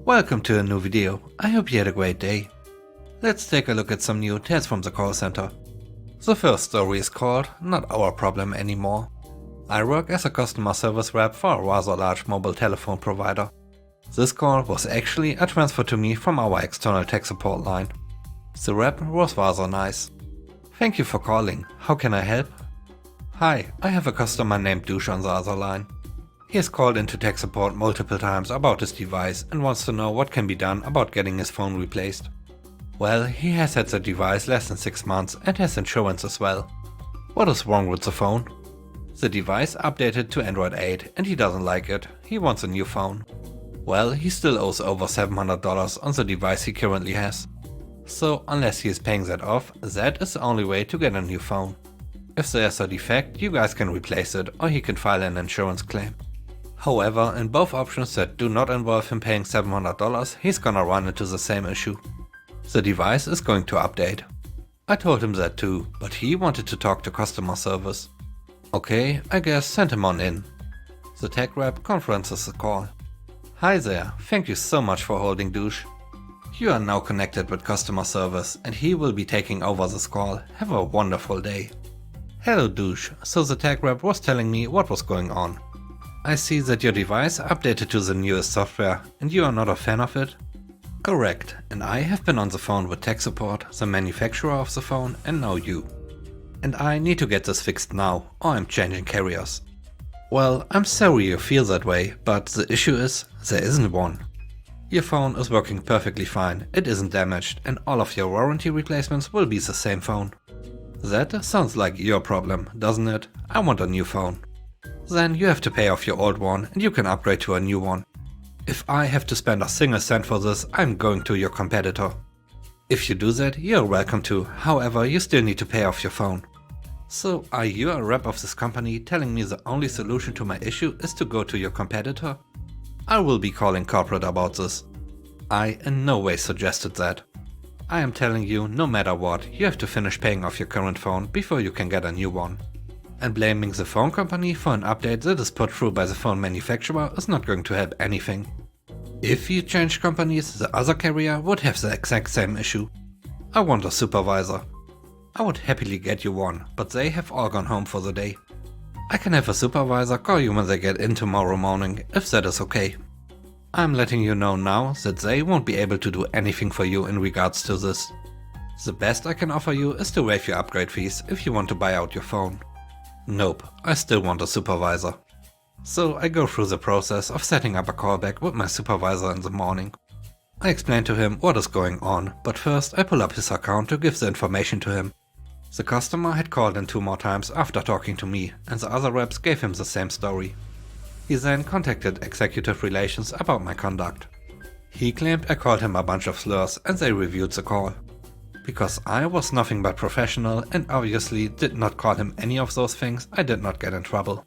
Welcome to a new video. I hope you had a great day. Let's take a look at some new tales from the call center. The first story is called Not Our Problem Anymore. I work as a customer service rep for a rather large mobile telephone provider. This call was actually a transfer to me from our external tech support line. The rep was rather nice. Thank you for calling. How can I help? Hi, I have a customer named Douche on the other line. He has called into tech support multiple times about his device and wants to know what can be done about getting his phone replaced. Well, he has had the device less than 6 months and has insurance as well. What is wrong with the phone? The device updated to Android 8 and he doesn't like it. He wants a new phone. Well, he still owes over $700 on the device he currently has. So unless he is paying that off, that is the only way to get a new phone. If there's a defect, you guys can replace it or he can file an insurance claim. However, in both options that do not involve him paying $700, he's gonna run into the same issue. The device is going to update. I told him that too, but he wanted to talk to customer service. Okay, I guess send him on in. The tech rep conferences the call. Hi there, thank you so much for holding, Douche. You are now connected with customer service and he will be taking over this call. Have a wonderful day. Hello, Douche. So the tech rep was telling me what was going on. I see that your device updated to the newest software and you are not a fan of it? Correct, and I have been on the phone with tech support, the manufacturer of the phone, and now you. And I need to get this fixed now, or I'm changing carriers. Well, I'm sorry you feel that way, but the issue is, there isn't one. Your phone is working perfectly fine, it isn't damaged, and all of your warranty replacements will be the same phone. That sounds like your problem, doesn't it? I want a new phone. Then you have to pay off your old one and you can upgrade to a new one. If I have to spend a single cent for this, I'm going to your competitor. If you do that, you're welcome to, however you still need to pay off your phone. So are you a rep of this company telling me the only solution to my issue is to go to your competitor? I will be calling corporate about this. I in no way suggested that. I am telling you, no matter what, you have to finish paying off your current phone before you can get a new one. And blaming the phone company for an update that is put through by the phone manufacturer is not going to help anything. If you change companies, the other carrier would have the exact same issue. I want a supervisor. I would happily get you one, but they have all gone home for the day. I can have a supervisor call you when they get in tomorrow morning, if that is okay. I'm letting you know now that they won't be able to do anything for you in regards to this. The best I can offer you is to waive your upgrade fees if you want to buy out your phone. Nope, I still want a supervisor. So I go through the process of setting up a callback with my supervisor in the morning. I explain to him what is going on, but first I pull up his account to give the information to him. The customer had called in 2 more times after talking to me, and the other reps gave him the same story. He then contacted executive relations about my conduct. He claimed I called him a bunch of slurs and they reviewed the call. Because I was nothing but professional and obviously did not call him any of those things, I did not get in trouble.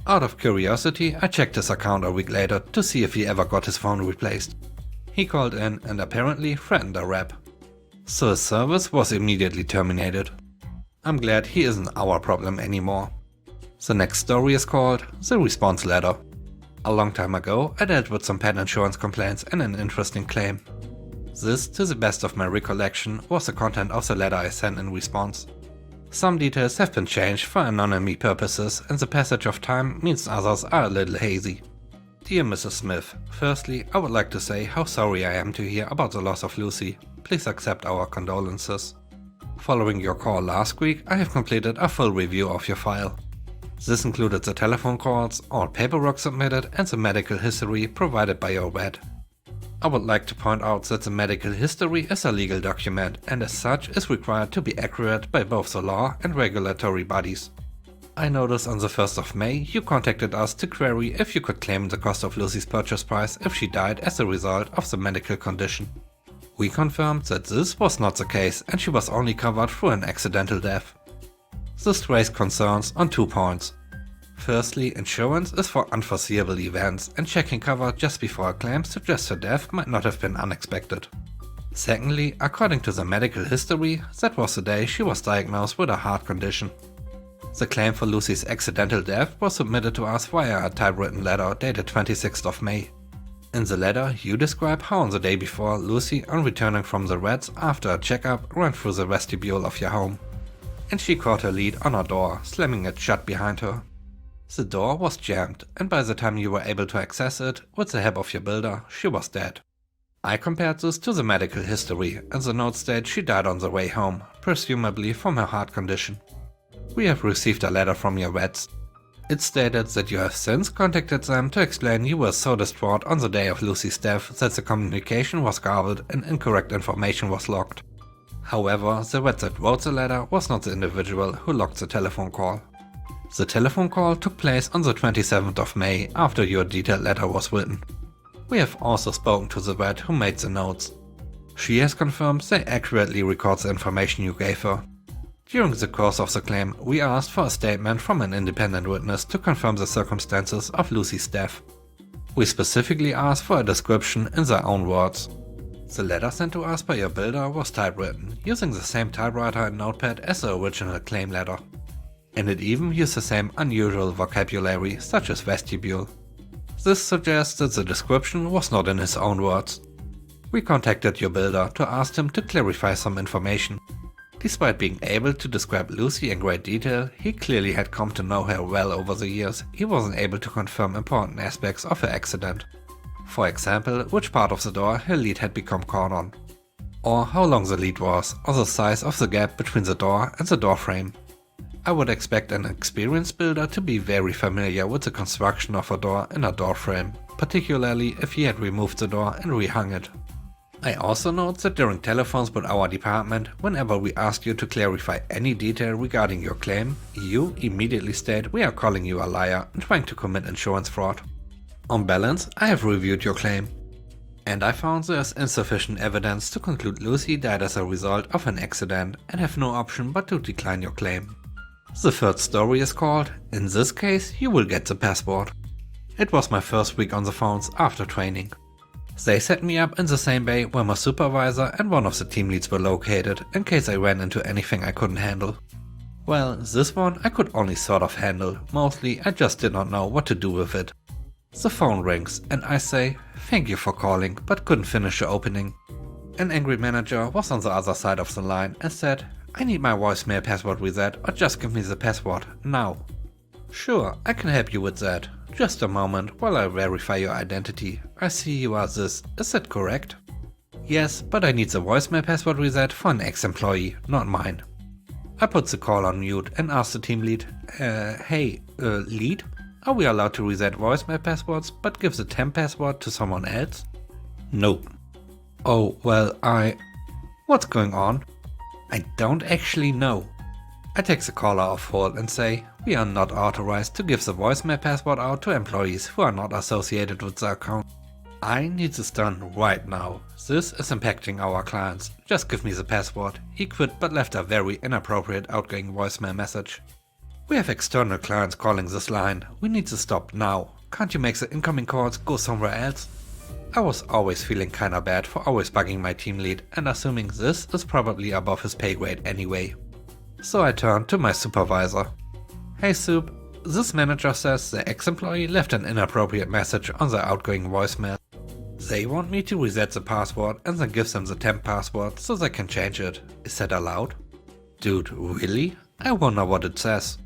Out of curiosity, I checked his account a week later to see if he ever got his phone replaced. He called in and apparently threatened a rep. So his service was immediately terminated. I'm glad he isn't our problem anymore. The next story is called The Response Letter. A long time ago, I dealt with some pet insurance complaints and an interesting claim. This, to the best of my recollection, was the content of the letter I sent in response. Some details have been changed for anonymity purposes and the passage of time means others are a little hazy. Dear Mrs. Smith, firstly, I would like to say how sorry I am to hear about the loss of Lucy. Please accept our condolences. Following your call last week, I have completed a full review of your file. This included the telephone calls, all paperwork submitted and the medical history provided by your vet. I would like to point out that the medical history is a legal document and as such is required to be accurate by both the law and regulatory bodies. I noticed on the 1st of May you contacted us to query if you could claim the cost of Lucy's purchase price if she died as a result of the medical condition. We confirmed that this was not the case and she was only covered through an accidental death. This raised concerns on 2 points. Firstly, insurance is for unforeseeable events and checking cover just before a claim suggests her death might not have been unexpected. Secondly, according to the medical history, that was the day she was diagnosed with a heart condition. The claim for Lucy's accidental death was submitted to us via a typewritten letter dated 26th of May. In the letter, you describe how on the day before, Lucy, on returning from the Reds after a checkup, ran through the vestibule of your home. And she caught her lead on her door, slamming it shut behind her. The door was jammed, and by the time you were able to access it, with the help of your builder, she was dead. I compared this to the medical history, and the note states she died on the way home, presumably from her heart condition. We have received a letter from your vets. It stated that you have since contacted them to explain you were so distraught on the day of Lucy's death that the communication was garbled and incorrect information was logged. However, the vet that wrote the letter was not the individual who logged the telephone call. The telephone call took place on the 27th of May after your detailed letter was written. We have also spoken to the vet who made the notes. She has confirmed they accurately record the information you gave her. During the course of the claim, we asked for a statement from an independent witness to confirm the circumstances of Lucy's death. We specifically asked for a description in their own words. The letter sent to us by your builder was typewritten, using the same typewriter and notepad as the original claim letter. And it even used the same unusual vocabulary, such as vestibule. This suggests that the description was not in his own words. We contacted your builder to ask him to clarify some information. Despite being able to describe Lucy in great detail, he clearly had come to know her well over the years. He wasn't able to confirm important aspects of her accident. For example, which part of the door her lead had become caught on. Or how long the lead was, or the size of the gap between the door and the door frame. I would expect an experienced builder to be very familiar with the construction of a door and a door frame, particularly if he had removed the door and rehung it. I also note that during telephones with our department, whenever we asked you to clarify any detail regarding your claim, you immediately state we are calling you a liar and trying to commit insurance fraud. On balance, I have reviewed your claim, and I found there is insufficient evidence to conclude Lucy died as a result of an accident and have no option but to decline your claim. The third story is called, in this case you will get the passport. It was my first week on the phones after training. They set me up in the same bay where my supervisor and one of the team leads were located, in case I ran into anything I couldn't handle. Well, this one I could only sort of handle, mostly I just did not know what to do with it. The phone rings and I say, thank you for calling, but couldn't finish the opening. An angry manager was on the other side of the line and said, I need my voicemail password reset or just give me the password, now. Sure, I can help you with that. Just a moment while I verify your identity. I see you are this, is that correct? Yes, but I need the voicemail password reset for an ex-employee, not mine. I put the call on mute and asked the team lead, lead? Are we allowed to reset voicemail passwords but give the temp password to someone else? Nope. Oh, well, What's going on? I don't actually know. I take the caller off hold and say, we are not authorized to give the voicemail password out to employees who are not associated with the account. I need this done right now. This is impacting our clients. Just give me the password. He quit but left a very inappropriate outgoing voicemail message. We have external clients calling this line. We need to stop now. Can't you make the incoming calls go somewhere else? I was always feeling kinda bad for always bugging my team lead and assuming this is probably above his pay grade anyway. So I turned to my supervisor. Hey Soup, this manager says the ex-employee left an inappropriate message on the outgoing voicemail. They want me to reset the password and then give them the temp password so they can change it. Is that allowed? Dude, really? I wonder what it says.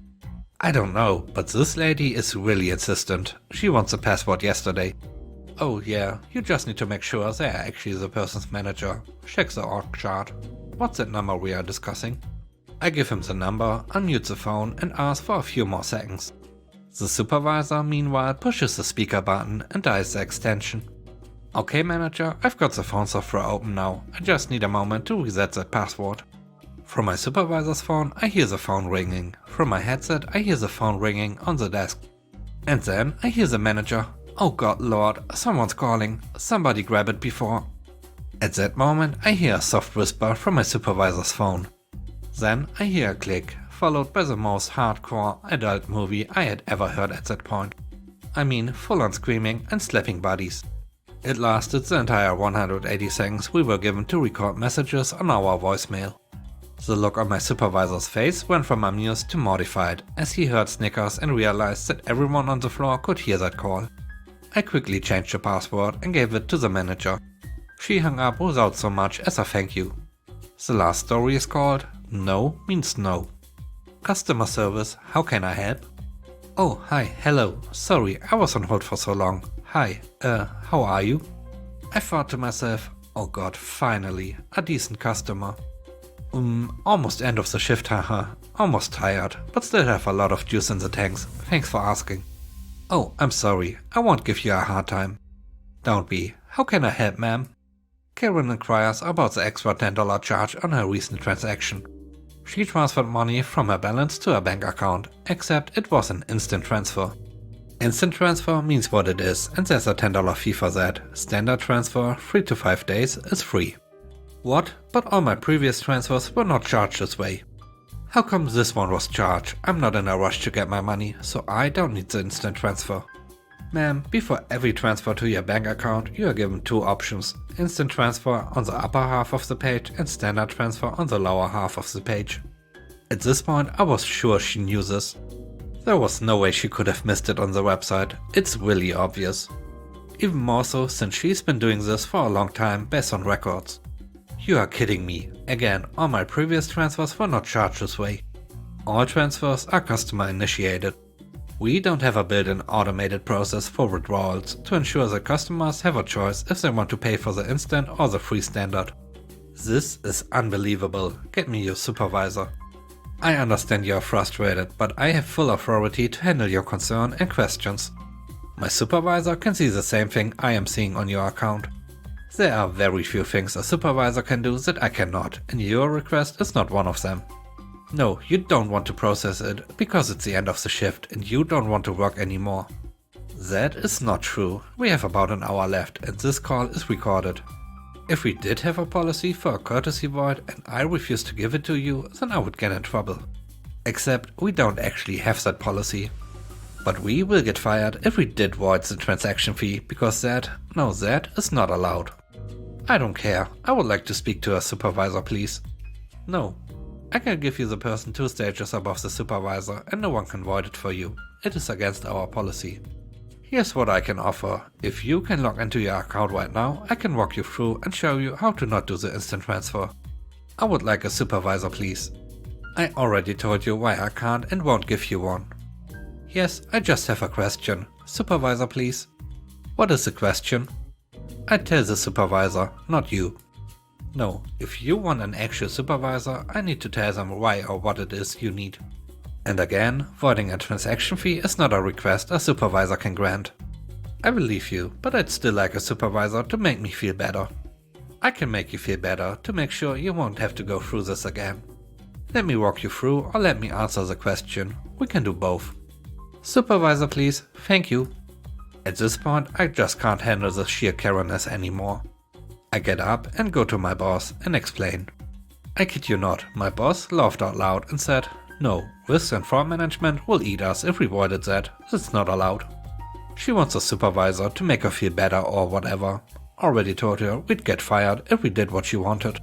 I don't know, but this lady is really insistent. She wants the password yesterday. Oh yeah, you just need to make sure they are actually the person's manager. Check the org chart. What's that number we are discussing? I give him the number, unmute the phone and ask for a few more seconds. The supervisor meanwhile pushes the speaker button and dials the extension. Okay manager, I've got the phone software open now. I just need a moment to reset that password. From my supervisor's phone I hear the phone ringing. From my headset I hear the phone ringing on the desk. And then I hear the manager. Oh god lord, someone's calling. Somebody grab it before. At that moment I hear a soft whisper from my supervisor's phone. Then I hear a click, followed by the most hardcore adult movie I had ever heard at that point. I mean full on screaming and slapping bodies. It lasted the entire 180 seconds we were given to record messages on our voicemail. The look on my supervisor's face went from amused to mortified as he heard snickers and realized that everyone on the floor could hear that call. I quickly changed the password and gave it to the manager. She hung up without so much as a thank you. The last story is called No Means No. Customer service, how can I help? Oh, hi, hello, sorry, I was on hold for so long. Hi, how are you? I thought to myself, oh god, finally, a decent customer. Almost end of the shift, haha. Almost tired, but still have a lot of juice in the tanks. Thanks for asking. Oh, I'm sorry, I won't give you a hard time. Don't be. How can I help, ma'am? Karen inquires about the extra $10 charge on her recent transaction. She transferred money from her balance to her bank account, except it was an instant transfer. Instant transfer means what it is, and there's a $10 fee for that. Standard transfer, 3 to 5 days, is free. What? But all my previous transfers were not charged this way. How come this one was charged? I'm not in a rush to get my money, so I don't need the instant transfer. Ma'am, before every transfer to your bank account, you are given two options. Instant transfer on the upper half of the page and standard transfer on the lower half of the page. At this point, I was sure she knew this. There was no way she could have missed it on the website. It's really obvious. Even more so since she's been doing this for a long time based on records. You are kidding me. Again, all my previous transfers were not charged this way. All transfers are customer initiated. We don't have a built-in automated process for withdrawals to ensure that customers have a choice if they want to pay for the instant or the free standard. This is unbelievable. Get me your supervisor. I understand you are frustrated, but I have full authority to handle your concern and questions. My supervisor can see the same thing I am seeing on your account. There are very few things a supervisor can do that I cannot, and your request is not one of them. No, you don't want to process it because it's the end of the shift and you don't want to work anymore. That is not true. We have about an hour left and this call is recorded. If we did have a policy for a courtesy void and I refused to give it to you, then I would get in trouble. Except we don't actually have that policy. But we will get fired if we did void the transaction fee because that is not allowed. I don't care. I would like to speak to a supervisor, please. No. I can give you the person 2 stages above the supervisor and no one can void it for you. It is against our policy. Here's what I can offer. If you can log into your account right now, I can walk you through and show you how to not do the instant transfer. I would like a supervisor, please. I already told you why I can't and won't give you one. Yes, I just have a question. Supervisor, please. What is the question? I tell the supervisor, not you. No, if you want an actual supervisor, I need to tell them why or what it is you need. And again, voiding a transaction fee is not a request a supervisor can grant. I believe you, but I'd still like a supervisor to make me feel better. I can make you feel better to make sure you won't have to go through this again. Let me walk you through or let me answer the question. We can do both. Supervisor, please. Thank you. At this point, I just can't handle the sheer Karenness anymore. I get up and go to my boss and explain. I kid you not, my boss laughed out loud and said, no, risk and fraud management will eat us if we voided that. That's not allowed. She wants a supervisor to make her feel better or whatever. Already told her we'd get fired if we did what she wanted.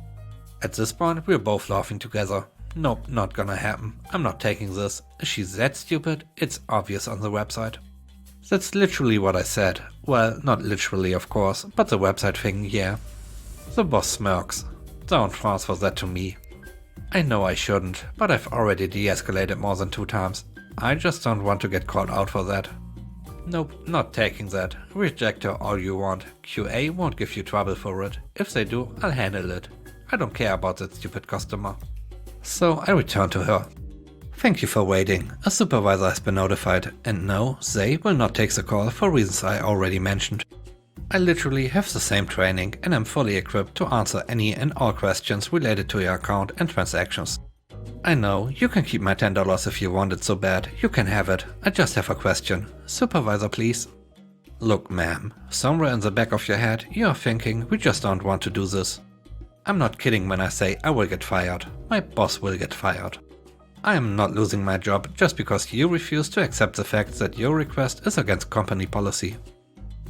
At this point, we're both laughing together. Nope, not gonna happen. I'm not taking this. Is she that stupid? It's obvious on the website. That's literally what I said. Well, not literally of course, but the website thing, yeah. The boss smirks. Don't transfer that to me. I know I shouldn't, but I've already de-escalated more than 2 times. I just don't want to get called out for that. Nope, not taking that. Reject her all you want. QA won't give you trouble for it. If they do, I'll handle it. I don't care about that stupid customer. So I return to her. Thank you for waiting. A supervisor has been notified, and no, they will not take the call for reasons I already mentioned. I literally have the same training and am fully equipped to answer any and all questions related to your account and transactions. I know, you can keep my $10 if you want it so bad, you can have it. I just have a question. Supervisor, please. Look, ma'am, somewhere in the back of your head you are thinking we just don't want to do this. I'm not kidding when I say I will get fired. My boss will get fired. I am not losing my job just because you refuse to accept the fact that your request is against company policy.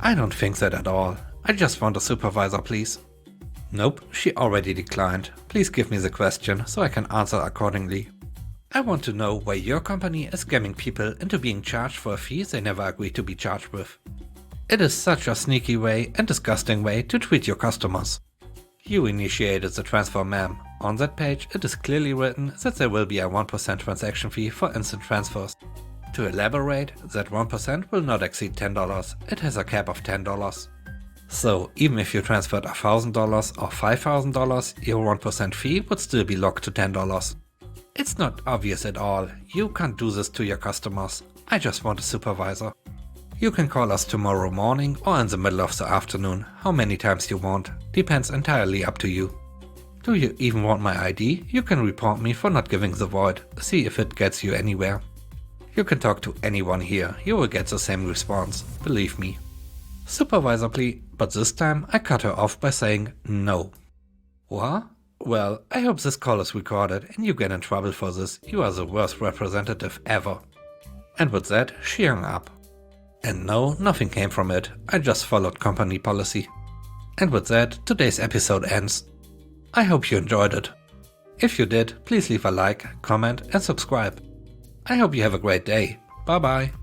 I don't think that at all. I just want a supervisor, please. Nope, she already declined. Please give me the question so I can answer accordingly. I want to know why your company is scamming people into being charged for a fee they never agreed to be charged with. It is such a sneaky way and disgusting way to treat your customers. You initiated the transfer, ma'am. On that page, it is clearly written that there will be a 1% transaction fee for instant transfers. To elaborate, that 1% will not exceed $10. It has a cap of $10. So, even if you transferred $1,000 or $5,000, your 1% fee would still be locked to $10. It's not obvious at all. You can't do this to your customers. I just want a supervisor. You can call us tomorrow morning or in the middle of the afternoon, how many times you want. Depends entirely up to you. Do you even want my ID? You can report me for not giving the void. See if it gets you anywhere. You can talk to anyone here. You will get the same response. Believe me. Supervisor, please. But this time I cut her off by saying no. What? Well, I hope this call is recorded and you get in trouble for this. You are the worst representative ever. And with that, she hung up. And no, nothing came from it. I just followed company policy. And with that, today's episode ends. I hope you enjoyed it. If you did, please leave a like, comment and subscribe. I hope you have a great day. Bye bye.